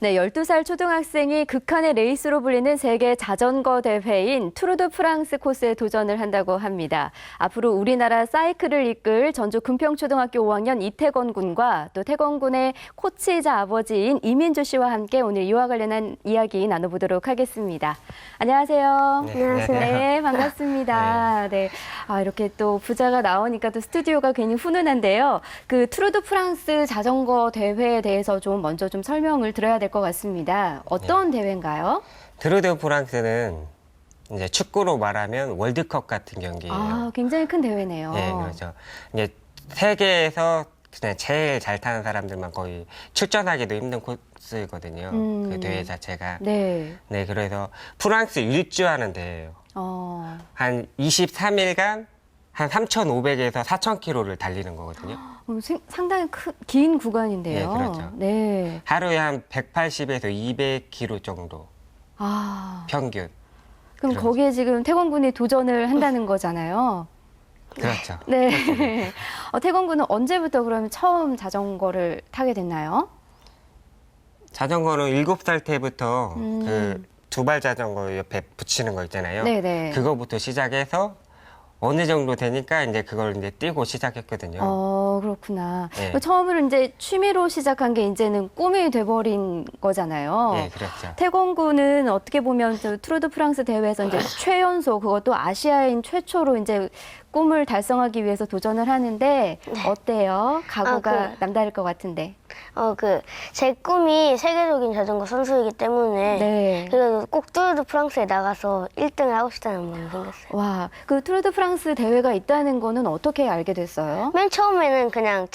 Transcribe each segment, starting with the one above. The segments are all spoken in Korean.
네, 12살 초등학생이 극한의 레이스로 불리는 세계 자전거 대회인 투르드 프랑스 코스에 도전을 한다고 합니다. 앞으로 우리나라 사이클을 이끌 전주 금평초등학교 5학년 이태건 군과 또 태건 군의 코치이자 아버지인 이민주 씨와 함께 오늘 이와 관련한 이야기 나눠보도록 하겠습니다. 안녕하세요. 네, 안녕하세요. 네, 반갑습니다. 네. 이렇게 또 부자가 나오니까 또 스튜디오가 괜히 훈훈한데요. 그 투르드 프랑스 자전거 대회에 대해서 좀 먼저 좀 설명을 드려야 될 것 같습니다. 어떤 대회인가요? 투르드 프랑스는 이제 축구로 말하면 월드컵 같은 경기예요. 굉장히 큰 대회네요. 네, 그렇죠. 이제 세계에서 그냥 제일 잘 타는 사람들만 거의 출전하기도 힘든 코스거든요. 그 대회 자체가. 네. 네, 그래서 프랑스 일주하는 대회예요. 한 23일간 한 3,500에서 4,000km를 달리는 거거든요. 상당히 긴 구간인데요. 네, 그렇죠. 네. 하루에 한 180에서 200km 정도 평균. 그럼 거기에 지금 태권 군이 도전을 한다는 거잖아요. 그렇죠. 네. 태권 군은 언제부터 그러면 처음 자전거를 타게 됐나요? 자전거는 7살 때부터 그 두발 자전거 옆에 붙이는 거 있잖아요. 네네. 그거부터 시작해서 어느 정도 되니까 이제 그걸 이제 뛰고 시작했거든요. 그렇구나. 네. 처음으로 이제 취미로 시작한 게 이제는 꿈이 돼버린 거잖아요. 네, 그렇죠. 태권군은 어떻게 보면 투르드 프랑스 대회에서 이제 최연소, 그것도 아시아인 최초로 이제 꿈을 달성하기 위해서 도전을 하는데 어때요? 각오가 남다를 것 같은데. 제 꿈이 세계적인 자전거 선수이기 때문에 네. 그래도 꼭 투르드 프랑스에 나가서 1등을 하고 싶다는 마음이 생겼어요. 와, 그 투르드 프랑스 대회가 있다는 거는 어떻게 알게 됐어요? 맨 처음에는 그냥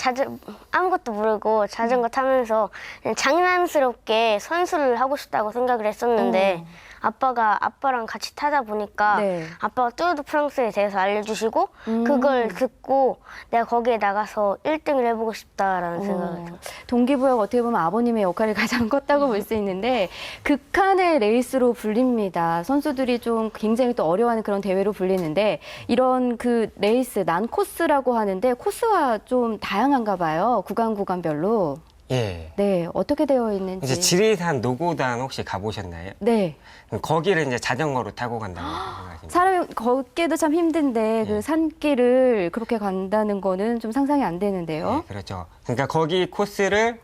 아무것도 모르고 자전거 타면서 그냥 장난스럽게 선수를 하고 싶다고 생각을 했었는데 아빠랑 같이 타다 보니까 네. 아빠가 투르드 프랑스에 대해서 알려주시고 그걸 듣고 내가 거기에 나가서 1등을 해보고 싶다라는 생각을 들었어요. 동기부여가 어떻게 보면 아버님의 역할이 가장 컸다고 볼 수 있는데 극한의 레이스로 불립니다. 선수들이 좀 굉장히 또 어려워하는 그런 대회로 불리는데 이런 그 레이스 난코스라고 하는데 코스가 좀 다양한가 봐요. 구간별로. 예. 네, 어떻게 되어 있는지. 이제 지리산 노고단 혹시 가보셨나요? 네. 거기를 이제 자전거로 타고 간다고 생각하시면 사람이 걷기도 참 힘든데 그 네. 산길을 그렇게 간다는 거는 좀 상상이 안 되는데요. 네, 그렇죠. 그러니까 거기 코스를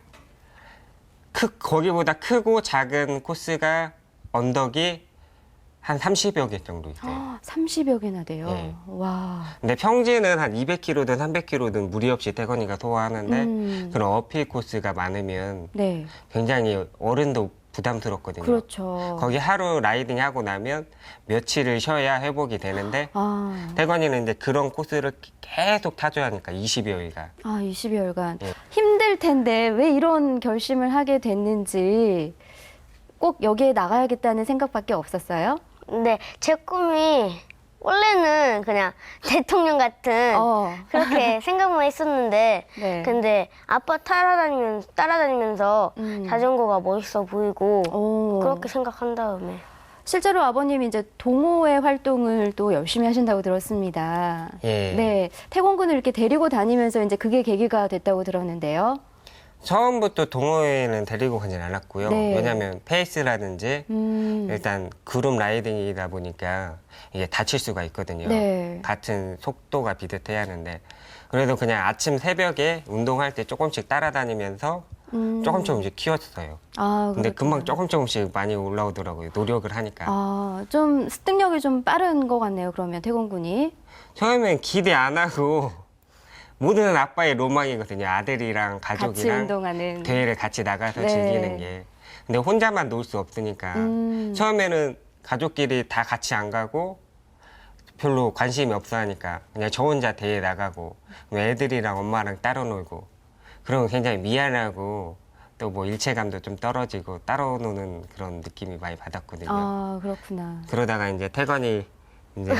거기보다 크고 작은 코스가 언덕이 한 30여 개 정도 있어요. 30여 개나 돼요. 네. 와. 근데 평지는 한 200km든 300km든 무리 없이 태건이가 소화하는데 그런 어필 코스가 많으면 네. 굉장히 어른도 부담스럽거든요. 그렇죠. 거기 하루 라이딩 하고 나면 며칠을 쉬어야 회복이 되는데 태건이는 이제 그런 코스를 계속 타줘야 하니까 20여일간. 20여일간. 예. 힘들 텐데 왜 이런 결심을 하게 됐는지 꼭 여기에 나가야겠다는 생각밖에 없었어요? 근데 제 꿈이 원래는 그냥 대통령 같은 그렇게 생각만 했었는데 네. 근데 아빠 따라다니면서 자전거가 멋있어 보이고 그렇게 생각한 다음에 실제로 아버님이 이제 동호회 활동을 또 열심히 하신다고 들었습니다. 예. 네. 태권군을 이렇게 데리고 다니면서 이제 그게 계기가 됐다고 들었는데요. 처음부터 동호회는 데리고 가진 않았고요. 네. 왜냐하면 페이스라든지 일단 그룹 라이딩이다 보니까 이게 다칠 수가 있거든요. 네. 같은 속도가 비슷해야 하는데 그래도 그냥 아침 새벽에 운동할 때 조금씩 따라다니면서 조금씩 키웠어요. 근데 금방 조금씩 많이 올라오더라고요. 노력을 하니까. 좀 습득력이 좀 빠른 것 같네요. 그러면 태권군이. 처음엔 기대 안 하고 모든 아빠의 로망이거든요. 아들이랑 같이 가족이랑 운동하는. 대회를 같이 나가서 네. 즐기는 게. 근데 혼자만 놀 수 없으니까 처음에는 가족끼리 다 같이 안 가고 별로 관심이 없어 하니까 그냥 저 혼자 대회 나가고 애들이랑 엄마랑 따로 놀고 그러면 굉장히 미안하고 또 뭐 일체감도 좀 떨어지고 따로 노는 그런 느낌이 많이 받았거든요. 그렇구나. 그러다가 이제 태건이 이제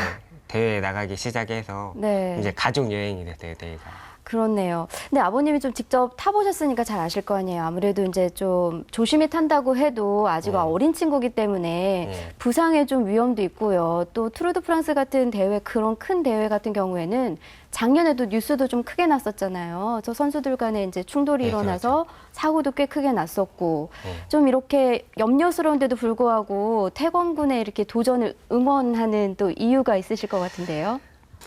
대회에 나가기 시작해서 네. 이제 가족 여행이 됐어요, 대회가. 그렇네요. 근데 아버님이 좀 직접 타보셨으니까 잘 아실 거 아니에요. 아무래도 이제 좀 조심히 탄다고 해도 아직 어린 친구기 때문에 부상의 좀 위험도 있고요. 또 투르 드 프랑스 같은 대회, 그런 큰 대회 같은 경우에는 작년에도 뉴스도 좀 크게 났었잖아요. 저 선수들 간에 이제 충돌이 일어나서 사고도 꽤 크게 났었고 좀 이렇게 염려스러운데도 불구하고 태권군에 이렇게 도전을 응원하는 또 이유가 있으실 것 같은데요.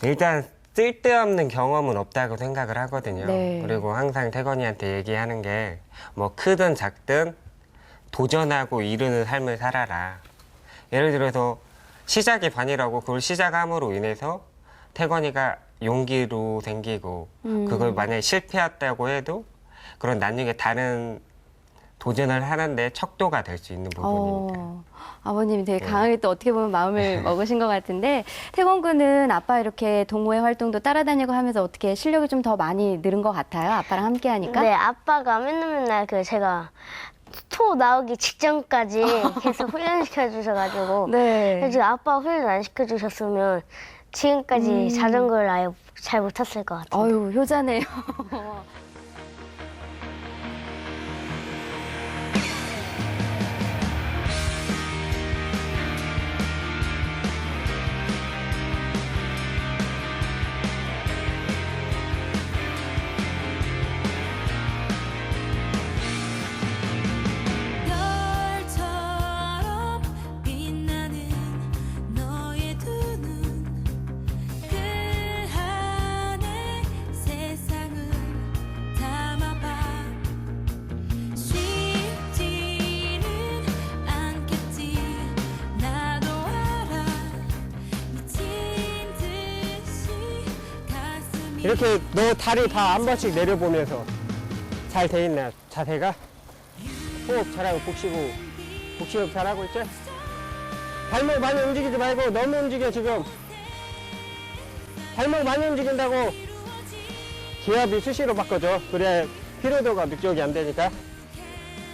일단 쓸데없는 경험은 없다고 생각을 하거든요. 네. 그리고 항상 태건이한테 얘기하는 게 뭐 크든 작든 도전하고 이루는 삶을 살아라. 예를 들어서 시작이 반이라고 그걸 시작함으로 인해서 태건이가 용기로 생기고 그걸 만약에 실패했다고 해도 그런 나중에 다른 도전을 하는데 척도가 될 수 있는 부분이니까. 아버님이 되게 강하게 또 어떻게 보면 마음을 먹으신 것 같은데 태권군은 아빠 이렇게 동호회 활동도 따라다니고 하면서 어떻게 실력이 좀 더 많이 늘은 것 같아요? 아빠랑 함께 하니까? 네, 아빠가 맨날 그 제가 토 나오기 직전까지 계속 훈련시켜 주셔가지고 네. 그래서 아빠 훈련 안 시켜주셨으면 지금까지 자전거를 아예 잘 못 탔을 것 같아요. 어유 효자네요. 별처럼 빛나는 너의 두 눈 그 안에 세상을 담아봐 쉽지는 않겠지 나도 알아 미친 듯이 가슴이 이렇게 너 다리 다 한 번씩 내려보면서 잘 돼 있나 자세가? 호흡 잘하고 복식호흡 잘하고 있지? 발목 많이 움직이지 말고 너무 움직여 지금. 발목 많이 움직인다고 기압이 수시로 바꿔줘. 그래야 피로도가 누적이 안 되니까.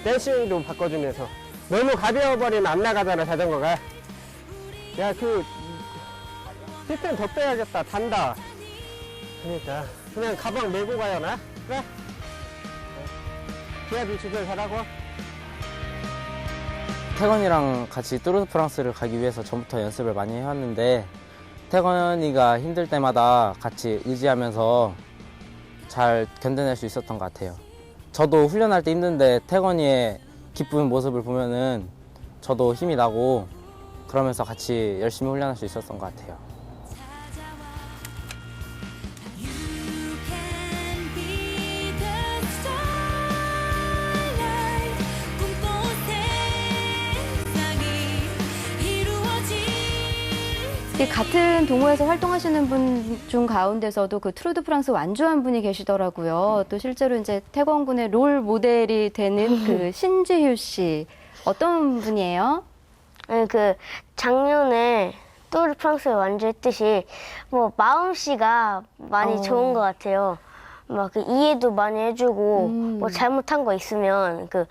댄싱도 바꿔주면서. 너무 가벼워버리면 안 나가잖아 자전거가. 야 그 피트는 더 빼야겠다. 단다. 그러니까 그냥 가방 메고 가요 나? 그래? 기압이 조절 잘하고. 태건이랑 같이 뚜르드 프랑스를 가기 위해서 전부터 연습을 많이 해왔는데 태건이가 힘들 때마다 같이 의지하면서 잘 견뎌낼 수 있었던 것 같아요. 저도 훈련할 때 힘든데 태건이의 기쁜 모습을 보면은 저도 힘이 나고 그러면서 같이 열심히 훈련할 수 있었던 것 같아요. You can be the starlight 꿈꿔온 세상이 이루어질 이 같은 동호회에서 활동하시는 분 중 가운데서도 그 투르 드 프랑스 완주한 분이 계시더라고요. 또 실제로 이제 태권군의 롤 모델이 되는 그 신지휴 씨. 어떤 분이에요? 네, 그 작년에 투르 프랑스에 완주했듯이 뭐 마음씨가 많이 좋은 것 같아요. 막 그 이해도 많이 해주고 뭐 잘못한 거 있으면 그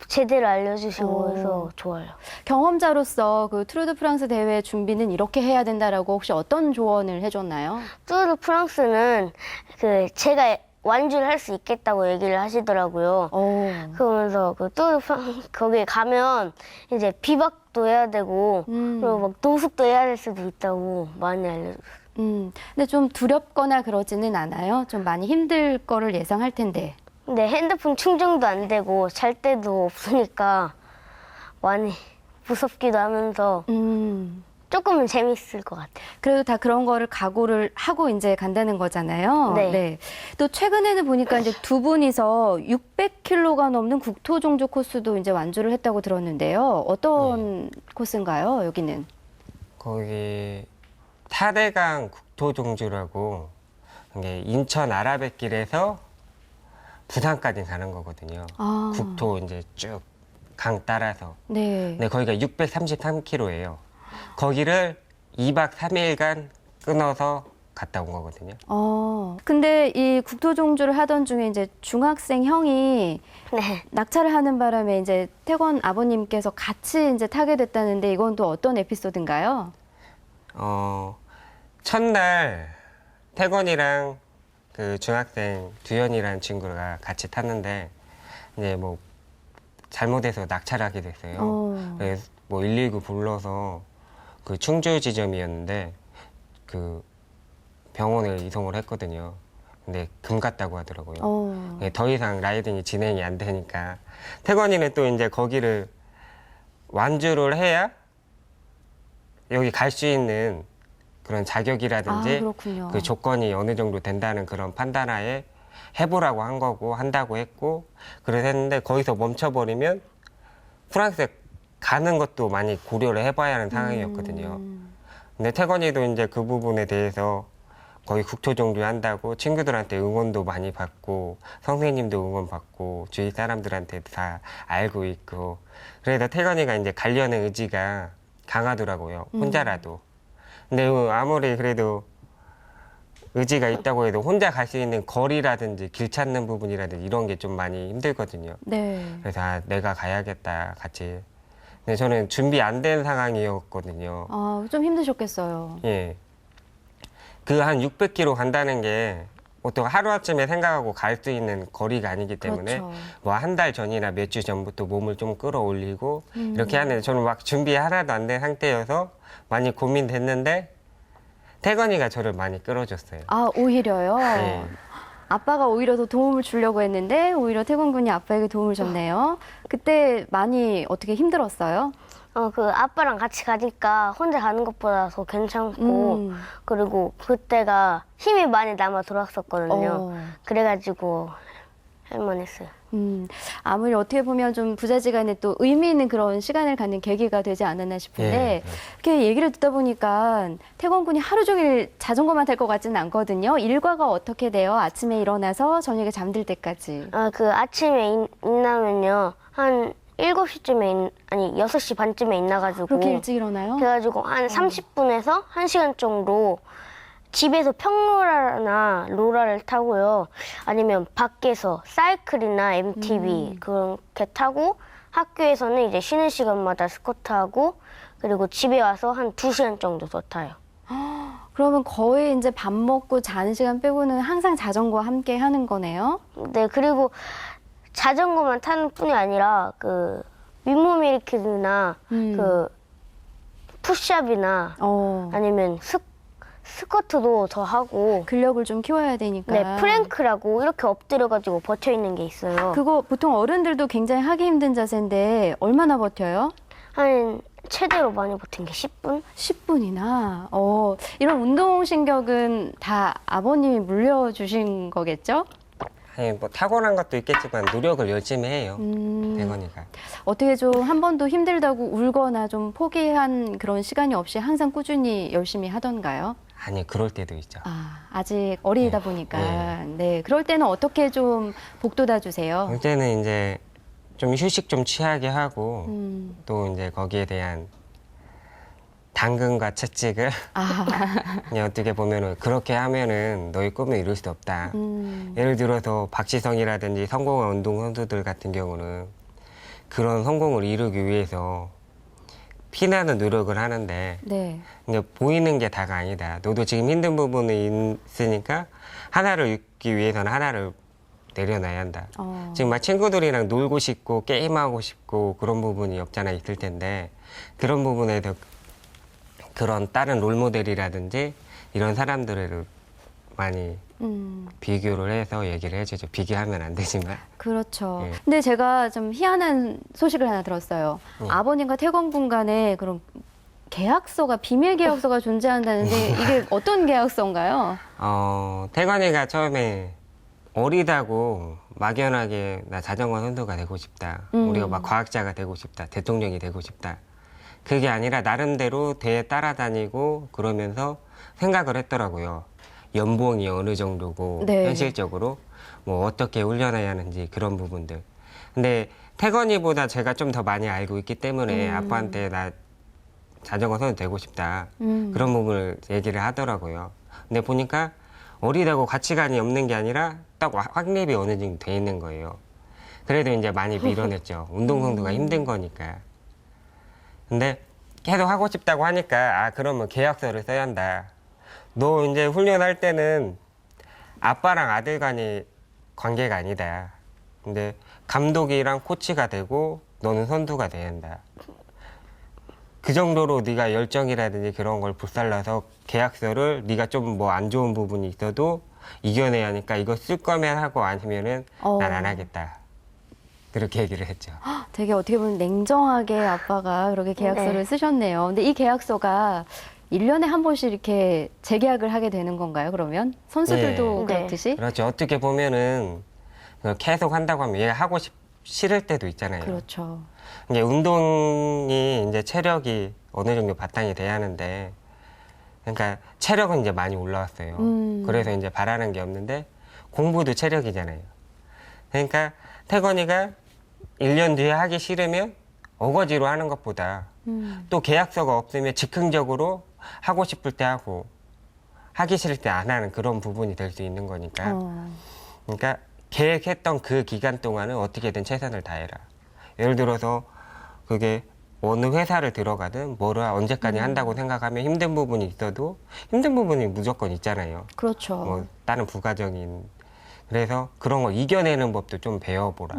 제대로 알려주시고 해서 좋아요. 경험자로서 그 투르 드 프랑스 대회 준비는 이렇게 해야 된다라고 혹시 어떤 조언을 해줬나요? 투르 프랑스는 그 제가 완주를 할 수 있겠다고 얘기를 하시더라고요. 그러면서 그 투르 프랑스 거기에 가면 이제 비박도 해야 되고 그리고 막 노숙도 해야 될 수도 있다고 많이 알려줬어요. 근데 좀 두렵거나 그러지는 않아요? 좀 많이 힘들 거를 예상할 텐데. 근데 핸드폰 충전도 안 되고 잘 때도 없으니까 많이 무섭기도 하면서 조금은 재밌을 것 같아요. 그래도 다 그런 거를 각오를 하고 이제 간다는 거잖아요. 네. 또 최근에는 보니까 이제 두 분이서 600km가 넘는 국토종주 코스도 이제 완주를 했다고 들었는데요. 어떤 코스인가요, 여기는? 거기 타대강 국토종주라고 이게 인천 아라뱃길에서 부산까지 가는 거거든요. 아. 국토 이제 쭉 강 따라서. 네. 네, 거기가 633km예요. 거기를 2박 3일간 끊어서 갔다 온 거거든요. 근데 이 국토종주를 하던 중에 이제 중학생 형이 네. 낙차를 하는 바람에 이제 태권 아버님께서 같이 이제 타게 됐다는데 이건 또 어떤 에피소드인가요? 첫날 태건이랑 그 중학생 두현이라는 친구가 같이 탔는데 이제 뭐 잘못해서 낙찰하게 됐어요. 그래서 뭐 119 불러서 그 충주 지점이었는데 그 병원을 이송을 했거든요. 근데 금 같다고 하더라고요. 더 이상 라이딩이 진행이 안 되니까 태건이는 또 이제 거기를 완주를 해야 여기 갈 수 있는 그런 자격이라든지 그렇군요. 그 조건이 어느 정도 된다는 그런 판단하에 해보라고 한 거고 한다고 했고 그래서 했는데 거기서 멈춰버리면 프랑스에 가는 것도 많이 고려를 해봐야 하는 상황이었거든요. 근데 태건이도 이제 그 부분에 대해서 거의 국토종주 한다고 친구들한테 응원도 많이 받고 선생님도 응원 받고 주위 사람들한테도 다 알고 있고 그래서 태건이가 이제 가려는 의지가 강하더라고요. 혼자라도. 근데 아무리 그래도 의지가 있다고 해도 혼자 갈 수 있는 거리라든지 길 찾는 부분이라든지 이런 게 좀 많이 힘들거든요. 네. 그래서 내가 가야겠다 같이. 근데 저는 준비 안 된 상황이었거든요. 좀 힘드셨겠어요. 예. 그 한 600km 간다는 게 보통 하루아침에 생각하고 갈 수 있는 거리가 아니기 때문에 그렇죠. 뭐 한 달 전이나 몇 주 전부터 몸을 좀 끌어올리고 이렇게 하는데 저는 막 준비 하나도 안 된 상태여서 많이 고민됐는데 태건이가 저를 많이 끌어줬어요. 오히려요? 네. 아빠가 오히려 더 도움을 주려고 했는데 오히려 태권 군이 아빠에게 도움을 줬네요. 그때 많이 어떻게 힘들었어요? 그 아빠랑 같이 가니까 혼자 가는 것보다 더 괜찮고 그리고 그때가 힘이 많이 남아 돌아왔었거든요. 그래가지고 할만했어요. 아무리 어떻게 보면 좀 부자지간에 또 의미 있는 그런 시간을 갖는 계기가 되지 않았나 싶은데 예. 이렇게 얘기를 듣다 보니까 태권 군이 하루 종일 자전거만 탈 것 같지는 않거든요. 일과가 어떻게 돼요? 아침에 일어나서 저녁에 잠들 때까지. 그 아침에 일어나면요 한 7시쯤에 아니 6시 반쯤에 일어나가지고 그렇게 일찍 일어나요? 그래가지고 한 30분에서 1시간 정도 집에서 평로라나 로라를 타고요. 아니면 밖에서 사이클이나 MTB 그렇게 타고 학교에서는 이제 쉬는 시간마다 스쿼트하고 그리고 집에 와서 한 2시간 정도 더 타요. 그러면 거의 이제 밥 먹고 자는 시간 빼고는 항상 자전거와 함께 하는 거네요? 네, 그리고 자전거만 타는 뿐이 아니라 그 윗몸 일으키기나 그 푸시업이나 아니면 스쿼트도 더 하고 근력을 좀 키워야 되니까. 네, 프랭크라고 이렇게 엎드려가지고 버텨 있는 게 있어요. 그거 보통 어른들도 굉장히 하기 힘든 자세인데 얼마나 버텨요? 한 최대로 많이 버틴 게 10분? 10분이나. 이런 운동신경은 다 아버님이 물려주신 거겠죠? 아니 뭐 타고난 것도 있겠지만 노력을 열심히 해요. 태건이가. 어떻게 좀 한 번도 힘들다고 울거나 좀 포기한 그런 시간이 없이 항상 꾸준히 열심히 하던가요? 아니 그럴 때도 있죠. 아직 어리다 보니까. 네. 그럴 때는 어떻게 좀 복돋아 주세요? 그때는 이제 좀 휴식 좀 취하게 하고 또 이제 거기에 대한 당근과 채찍을 그냥 어떻게 보면은 그렇게 하면은 너의 꿈을 이룰 수 없다. 예를 들어서 박지성이라든지 성공한 운동 선수들 같은 경우는 그런 성공을 이루기 위해서 피나는 노력을 하는데 네. 이게 보이는 게 다가 아니다. 너도 지금 힘든 부분이 있으니까 하나를 잊기 위해서는 하나를 내려놔야 한다. 지금 막 친구들이랑 놀고 싶고 게임하고 싶고 그런 부분이 없잖아 있을 텐데 그런 부분에서 그런 다른 롤모델이라든지 이런 사람들을 많이 비교를 해서 얘기를 해주죠. 비교하면 안 되지만. 그렇죠. 예. 근데 제가 좀 희한한 소식을 하나 들었어요. 아버님과 태권 군 간에 그런 계약서가, 비밀 계약서가 존재한다는데 이게 어떤 계약서인가요? 태건이가 처음에 어리다고 막연하게 나 자전거 선수가 되고 싶다. 우리가 막 과학자가 되고 싶다. 대통령이 되고 싶다. 그게 아니라 나름대로 대회 따라다니고 그러면서 생각을 했더라고요. 연봉이 어느 정도고 네. 현실적으로 뭐 어떻게 훈련해야 하는지 그런 부분들. 근데 태건이보다 제가 좀 더 많이 알고 있기 때문에 아빠한테 나 자전거 선수 되고 싶다. 그런 부분을 얘기를 하더라고요. 근데 보니까 어리다고 가치관이 없는 게 아니라 딱 확립이 어느 정도 돼 있는 거예요. 그래도 이제 많이 밀어냈죠. 운동선수가 힘든 거니까. 근데 계속 하고 싶다고 하니까 그러면 계약서를 써야 한다. 너 이제 훈련할 때는 아빠랑 아들 간의 관계가 아니다. 근데 감독이랑 코치가 되고 너는 선수가 돼야 한다. 그 정도로 네가 열정이라든지 그런 걸 불살라서 계약서를 네가 좀 뭐 안 좋은 부분이 있어도 이겨내야 하니까 이거 쓸 거면 하고 아니면은 난 안 하겠다. 그렇게 얘기를 했죠. 되게 어떻게 보면 냉정하게 아빠가 그렇게 계약서를 네. 쓰셨네요. 근데 이 계약서가 1년에 한 번씩 이렇게 재계약을 하게 되는 건가요, 그러면? 선수들도 네. 그렇듯이? 그렇죠. 어떻게 보면은 계속 한다고 하면 얘가 하고 싫을 때도 있잖아요. 그렇죠. 이게 운동이 이제 체력이 어느 정도 바탕이 돼야 하는데, 그러니까 체력은 이제 많이 올라왔어요. 그래서 이제 바라는 게 없는데 공부도 체력이잖아요. 그러니까 태건이가 1년 뒤에 하기 싫으면 어거지로 하는 것보다 또 계약서가 없으면 즉흥적으로 하고 싶을 때 하고 하기 싫을 때 안 하는 그런 부분이 될 수 있는 거니까. 그러니까 계획했던 그 기간 동안은 어떻게든 최선을 다해라. 예를 들어서 그게 어느 회사를 들어가든 뭐를 언제까지 한다고 생각하면 힘든 부분이 있어도 힘든 부분이 무조건 있잖아요. 그렇죠. 뭐 다른 부가적인. 그래서 그런 걸 이겨내는 법도 좀 배워보라.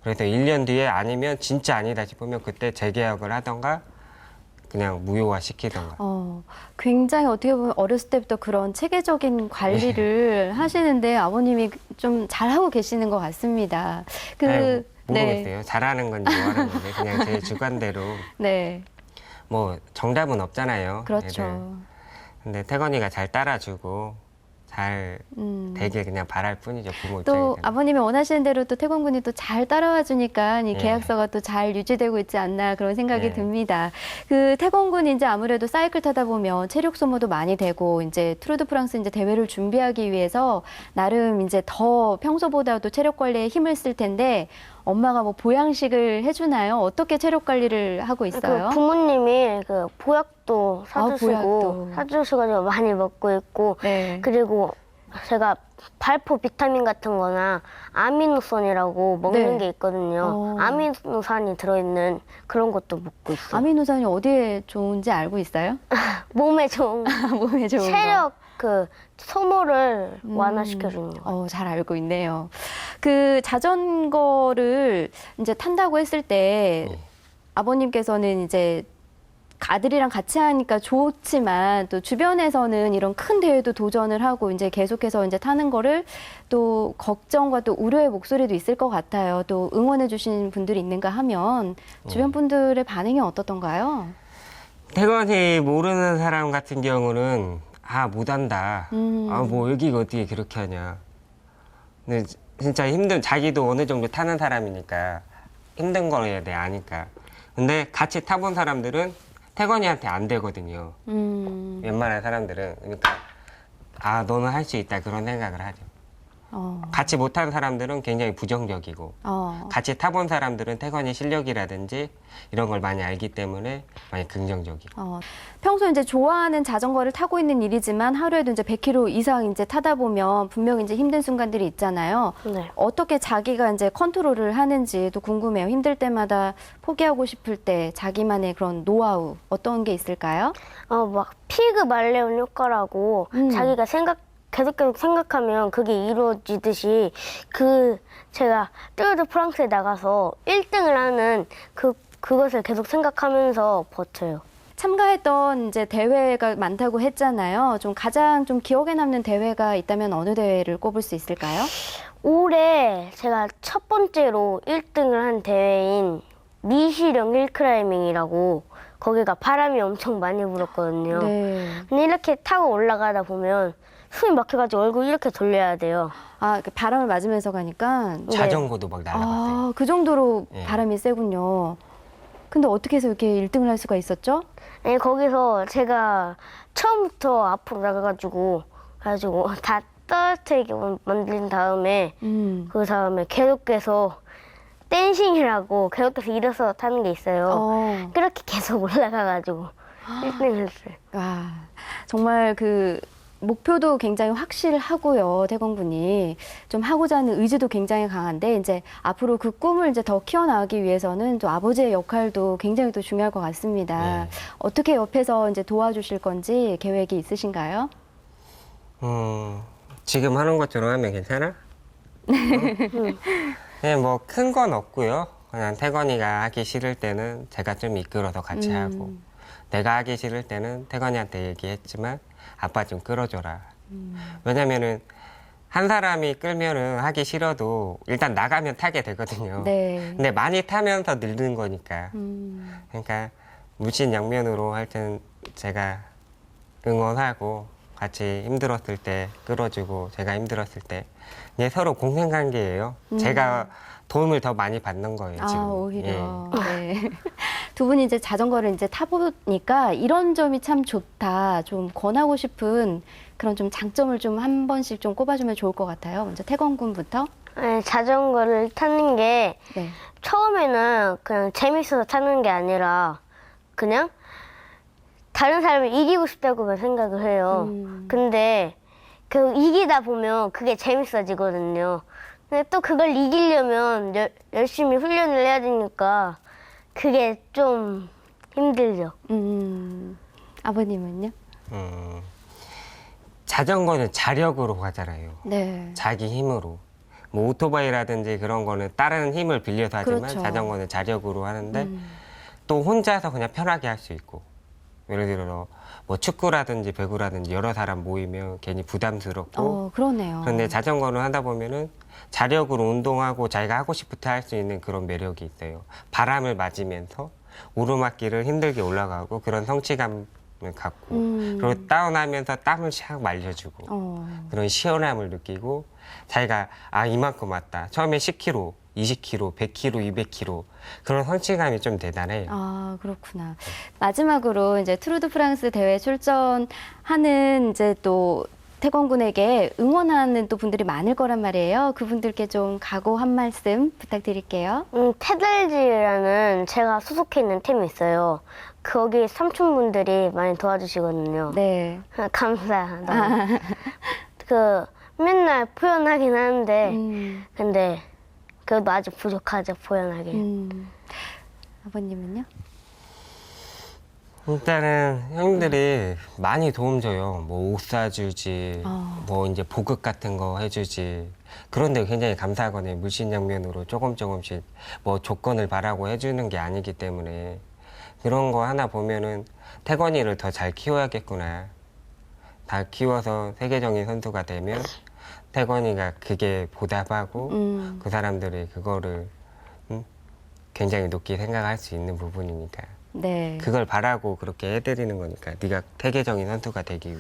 그래서 1년 뒤에 아니면 진짜 아니다 싶으면 그때 재계약을 하던가 그냥 무효화 시키던가. 굉장히 어떻게 보면 어렸을 때부터 그런 체계적인 관리를 하시는데 아버님이 좀 잘하고 계시는 것 같습니다. 네, 모르겠어요. 잘하는 건지 뭐 하는 건지 그냥 제 주관대로 네. 뭐 정답은 없잖아요. 그렇죠. 애들. 근데 태건이가 잘 따라주고 잘 되게 그냥 바랄 뿐이죠. 부모 또 입장에서는. 아버님이 원하시는 대로 또 태권 군이 또 잘 따라와 주니까 이 예. 계약서가 또 잘 유지되고 있지 않나 그런 생각이 예. 듭니다. 그 태권 군이 이제 아무래도 사이클 타다 보면 체력 소모도 많이 되고 이제 투르 드 프랑스 이제 대회를 준비하기 위해서 나름 이제 더 평소보다도 체력 관리에 힘을 쓸 텐데 엄마가 뭐 보양식을 해주나요? 어떻게 체력 관리를 하고 있어요? 그 부모님이 그 보약도 사주시고 보약도. 사주셔가지고 많이 먹고 있고 네. 그리고 제가 발포 비타민 같은 거나 아미노산이라고 먹는 네. 게 있거든요. 아미노산이 들어있는 그런 것도 먹고 있어요. 아미노산이 어디에 좋은지 알고 있어요? 몸에 좋은 몸에 좋은 거. 체력 그 소모를 완화시켜주는 거. 잘 알고 있네요. 그 자전거를 이제 탄다고 했을 때 예. 아버님께서는 이제 아들이랑 같이 하니까 좋지만 또 주변에서는 이런 큰 대회도 도전을 하고 이제 계속해서 이제 타는 거를 또 걱정과 또 우려의 목소리도 있을 것 같아요. 또 응원해 주시는 분들이 있는가 하면 주변 분들의 반응이 어떻던가요? 태건이 모르는 사람 같은 경우는 못한다. 뭐 여기가 어떻게 그렇게 하냐. 근데 진짜 자기도 어느 정도 타는 사람이니까 힘든 거에 대해 아니까. 근데 같이 타본 사람들은 태건이한테 안 되거든요. 웬만한 사람들은. 그러니까 너는 할 수 있다 그런 생각을 하죠. 같이 못한 사람들은 굉장히 부정적이고 같이 타본 사람들은 태건이 실력이라든지 이런 걸 많이 알기 때문에 많이 긍정적이고. 평소 이제 좋아하는 자전거를 타고 있는 일이지만 하루에도 이제 100km 이상 이제 타다 보면 분명 이제 힘든 순간들이 있잖아요. 네. 어떻게 자기가 이제 컨트롤을 하는지도 궁금해요. 힘들 때마다 포기하고 싶을 때 자기만의 그런 노하우 어떤 게 있을까요? 막 피그 말레온 효과라고 자기가 계속 생각하면 그게 이루어지듯이 제가 뚜르 드 프랑스에 나가서 1등을 하는 그것을 계속 생각하면서 버텨요. 참가했던 이제 대회가 많다고 했잖아요. 좀 가장 좀 기억에 남는 대회가 있다면 어느 대회를 꼽을 수 있을까요? 올해 제가 첫 번째로 1등을 한 대회인 미시령 힐클라이밍이라고 거기가 바람이 엄청 많이 불었거든요. 네. 근데 이렇게 타고 올라가다 보면 숨이 막혀가지고 얼굴 이렇게 돌려야 돼요. 그 바람을 맞으면서 가니까 자전거도 막 날아갔어요. 그 정도로 예. 바람이 세군요. 근데 어떻게 해서 이렇게 1등을 할 수가 있었죠? 네, 거기서 제가 처음부터 앞으로 나가가지고 다 떨어뜨리게 만든 다음에 그 다음에 계속해서 댄싱이라고 계속해서 일어서 타는 게 있어요. 그렇게 계속 올라가가지고 1등을 했어요. 정말 그 목표도 굉장히 확실하고요. 태권군이 좀 하고자 하는 의지도 굉장히 강한데 이제 앞으로 그 꿈을 이제 더 키워나가기 위해서는 또 아버지의 역할도 굉장히 또 중요할 것 같습니다. 네. 어떻게 옆에서 이제 도와주실 건지 계획이 있으신가요? 지금 하는 것처럼 하면 괜찮아? 그냥 뭐 큰 건 없고요. 그냥 태건이가 하기 싫을 때는 제가 좀 이끌어서 같이 하고, 내가 하기 싫을 때는 태건이한테 얘기했지만 아빠 좀 끌어줘라. 왜냐면은 한 사람이 끌면은 하기 싫어도 일단 나가면 타게 되거든요. 네. 근데 많이 타면서 늘는 거니까. 그러니까 무신양면으로 하여튼 제가 응원하고 같이 힘들었을 때 끌어주고 제가 힘들었을 때 그냥 서로 공생관계예요. 제가 도움을 더 많이 받는 거예요, 지금. 오히려. 네. 두 분이 이제 자전거를 이제 타보니까 이런 점이 참 좋다. 좀 권하고 싶은 그런 좀 장점을 좀 한 번씩 좀 꼽아주면 좋을 것 같아요. 먼저 태건 군부터. 네, 자전거를 타는 게 네. 처음에는 그냥 재밌어서 타는 게 아니라 그냥 다른 사람을 이기고 싶다고만 생각을 해요. 근데 그 이기다 보면 그게 재밌어지거든요. 근데 또 그걸 이기려면 열심히 훈련을 해야 되니까 그게 좀 힘들죠. 아버님은요? 자전거는 자력으로 가잖아요. 네. 자기 힘으로. 뭐 오토바이라든지 그런 거는 다른 힘을 빌려서 하지만 그렇죠. 자전거는 자력으로 하는데 또 혼자서 그냥 편하게 할 수 있고. 예를 들어 뭐 축구라든지 배구라든지 여러 사람 모이면 괜히 부담스럽고 그러네요. 그런데 자전거는 하다 보면은 자력으로 운동하고 자기가 하고 싶을 때 할 수 있는 그런 매력이 있어요. 바람을 맞으면서 오르막길을 힘들게 올라가고 그런 성취감을 갖고 그리고 다운하면서 땀을 샥 말려주고 그런 시원함을 느끼고 자기가 이만큼 왔다. 처음에 10km, 20km, 100km, 200km 그런 성취감이 좀 대단해요. 그렇구나. 마지막으로 이제 투르드 프랑스 대회 출전하는 이제 또 태권군에게 응원하는 또 분들이 많을 거란 말이에요. 그분들께 좀 각오 한 말씀 부탁드릴게요. 테들즈라는 제가 소속해 있는 팀이 있어요. 거기 삼촌분들이 많이 도와주시거든요. 네. 감사하다. 맨날 표현하긴 하는데 근데 그래도 아직 부족하죠, 표현하기. 아버님은요? 일단은 형들이 많이 도움 줘요. 뭐 옷 사주지, 뭐 이제 보급 같은 거 해주지. 그런데 굉장히 감사하거든요. 물신양면으로 조금씩 뭐 조건을 바라고 해주는 게 아니기 때문에 그런 거 하나 보면은 태건이를 더 잘 키워야겠구나. 다 키워서 세계적인 선수가 되면 태건이가 그게 보답하고 그 사람들이 그거를 굉장히 높게 생각할 수 있는 부분이니까. 네. 그걸 바라고 그렇게 해드리는 거니까 네가 세계적인 선수가 되기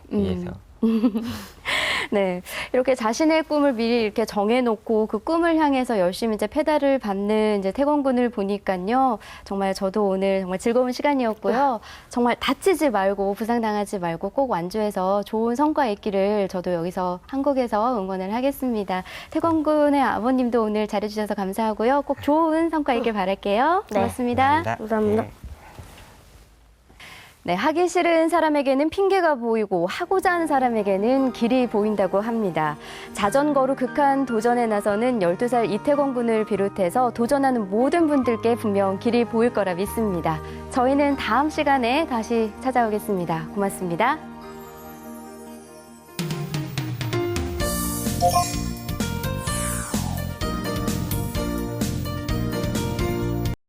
위해서. 네. 이렇게 자신의 꿈을 미리 이렇게 정해놓고 그 꿈을 향해서 열심히 이제 페달을 밟는 이제 태권군을 보니까요. 정말 저도 오늘 정말 즐거운 시간이었고요. 정말 다치지 말고 부상당하지 말고 꼭 완주해서 좋은 성과 있기를 저도 여기서 한국에서 응원을 하겠습니다. 태권군의 아버님도 오늘 잘해주셔서 감사하고요. 꼭 좋은 성과 있길 바랄게요. 네. 고맙습니다. 감사합니다. 네, 하기 싫은 사람에게는 핑계가 보이고 하고자 하는 사람에게는 길이 보인다고 합니다. 자전거로 극한 도전에 나서는 12살 이태권 군을 비롯해서 도전하는 모든 분들께 분명 길이 보일 거라 믿습니다. 저희는 다음 시간에 다시 찾아오겠습니다. 고맙습니다.